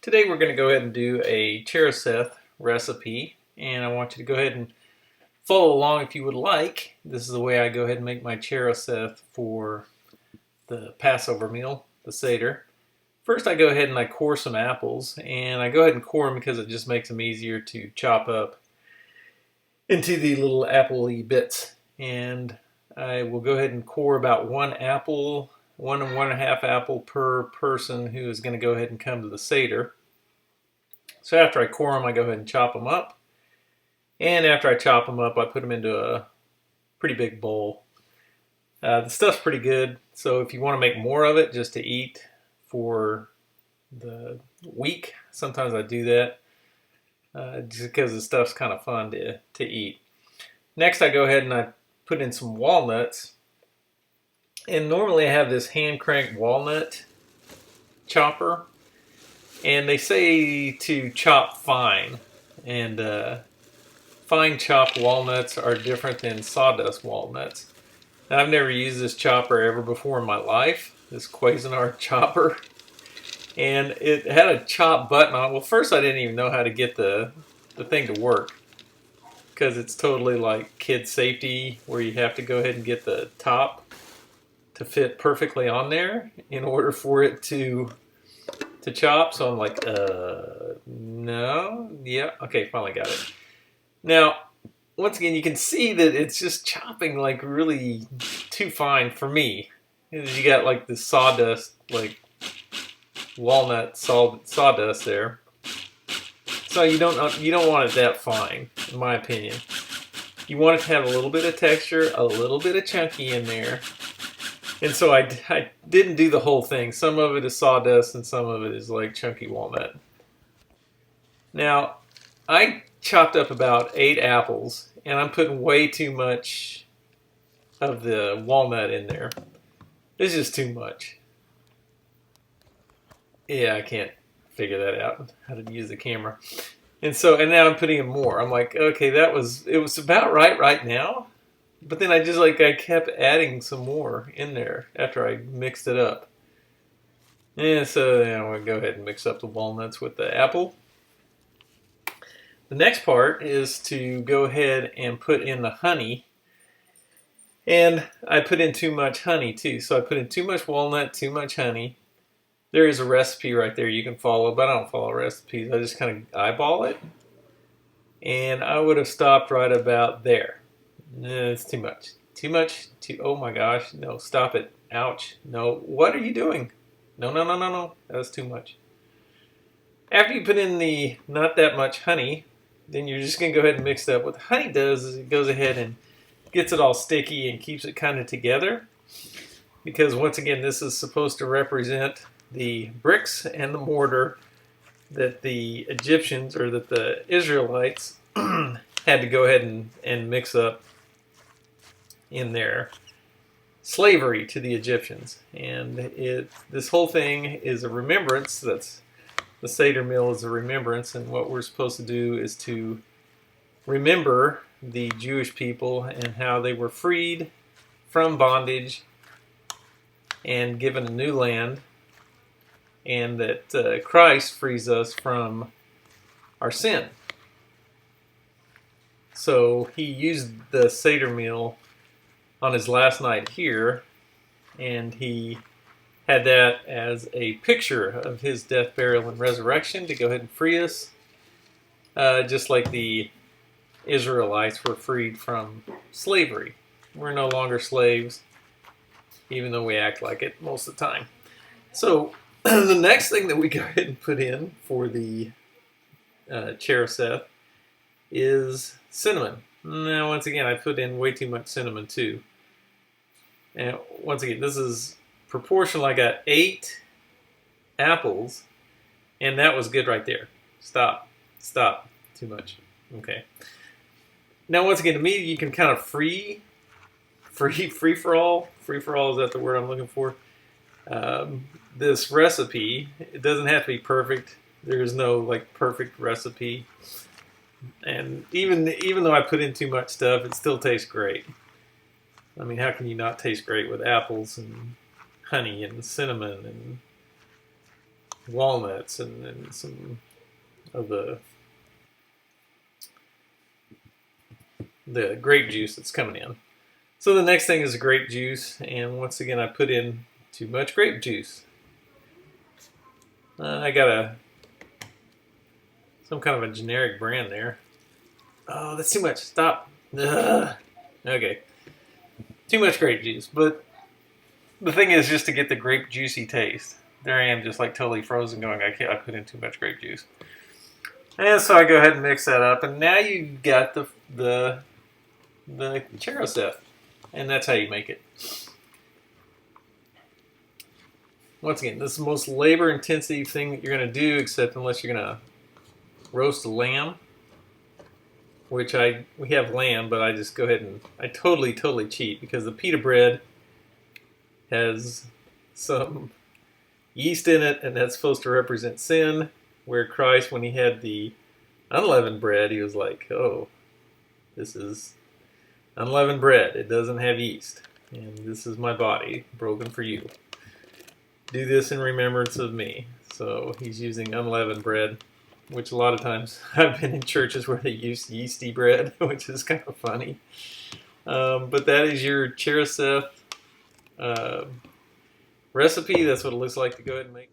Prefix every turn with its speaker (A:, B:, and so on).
A: Today we're going to go ahead and do a Kharoset recipe, and I want you to go ahead and follow along if you would like. This is the way I go ahead and make my Kharoset for the Passover meal, the Seder. First I go ahead and I core some apples, and I go ahead and core them because it just makes them easier to chop up into the little apple-y bits. And I will go ahead and core about one apple, one and a half apple per person who is going to go ahead and come to the Seder. So after I core them, I go ahead and chop them up. And after I chop them up, I put them into a pretty big bowl. The stuff's pretty good, so if you want to make more of it just to eat for the week, sometimes I do that just because the stuff's kind of fun to eat. Next, I go ahead and I put in some walnuts. And normally I have this hand-cranked walnut chopper. And they say to chop fine. And fine chopped walnuts are different than sawdust walnuts. Now, I've never used this chopper ever before in my life, this Cuisinart chopper. And it had a chop button on it. Well, first I didn't even know how to get the thing to work, because it's totally like kid safety, where you have to go ahead and get the top to fit perfectly on there in order for it to chop. So I'm like, no, yeah, okay, finally got it. Now, once again, you can see that it's just chopping like really too fine for me. You got like the sawdust, like walnut sawdust there. So you don't want it that fine, in my opinion. You want it to have a little bit of texture, a little bit of chunky in there. And so I didn't do the whole thing. Some of it is sawdust and some of it is like chunky walnut. Now, I chopped up about 8 apples, and I'm putting way too much of the walnut in there. It's just too much. Yeah, I can't figure that out, how to use the camera. And now I'm putting in more. I'm like, okay, it was about right now. But then I kept adding some more in there after I mixed it up. And so I'm going to go ahead and mix up the walnuts with the apple. The next part is to go ahead and put in the honey. And I put in too much honey too. So I put in too much walnut, too much honey. There is a recipe right there you can follow, but I don't follow recipes. I just kind of eyeball it. And I would have stopped right about there. It's too much. Too much. Oh my gosh. No, stop it. Ouch. No. What are you doing? No. That was too much. After you put in the not that much honey, then you're just going to go ahead and mix it up. What the honey does is it goes ahead and gets it all sticky and keeps it kind of together. Because once again, this is supposed to represent the bricks and the mortar that the Egyptians, or that the Israelites had to go ahead and mix up in their slavery to the Egyptians. And this whole thing is a remembrance. That's the Seder meal is a remembrance, and what we're supposed to do is to remember the Jewish people and how they were freed from bondage and given a new land, and that Christ frees us from our sin. So he used the Seder meal on his last night here, and he had that as a picture of his death, burial, and resurrection to go ahead and free us, just like the Israelites were freed from slavery. We're no longer slaves, even though we act like it most of the time. So the next thing that we go ahead and put in for the Kharoset is cinnamon. Now, once again, I put in way too much cinnamon too. And once again, this is proportional. I got 8 apples, and that was good right there. Stop. Too much. Okay. Now, once again, to me, you can kind of free for all. Free for all, is that the word I'm looking for? This recipe, it doesn't have to be perfect. There is no like perfect recipe. And even though I put in too much stuff, it still tastes great. I mean, how can you not taste great with apples and honey and cinnamon walnuts and some of the grape juice that's coming in. So the next thing is grape juice, and once again I put in too much grape juice. I got some kind of a generic brand there. Oh, that's too much. Stop. Ugh. Okay. Too much grape juice. But the thing is just to get the grape juicy taste. There I am just like totally frozen going, I put in too much grape juice. And so I go ahead and mix that up. And now you've got the Kharoset. And that's how you make it. Once again, this is the most labor-intensive thing that you're going to do, except unless you're going to roast a lamb, which we have lamb, but I just go ahead and I totally cheat because the pita bread has some yeast in it, and that's supposed to represent sin, where Christ, when he had the unleavened bread, he was like, oh, this is unleavened bread. It doesn't have yeast, and this is my body broken for you. Do this in remembrance of me. So he's using unleavened bread, which a lot of times I've been in churches where they use yeasty bread, which is kind of funny. But that is your Kharoset recipe. That's what it looks like to go ahead and make.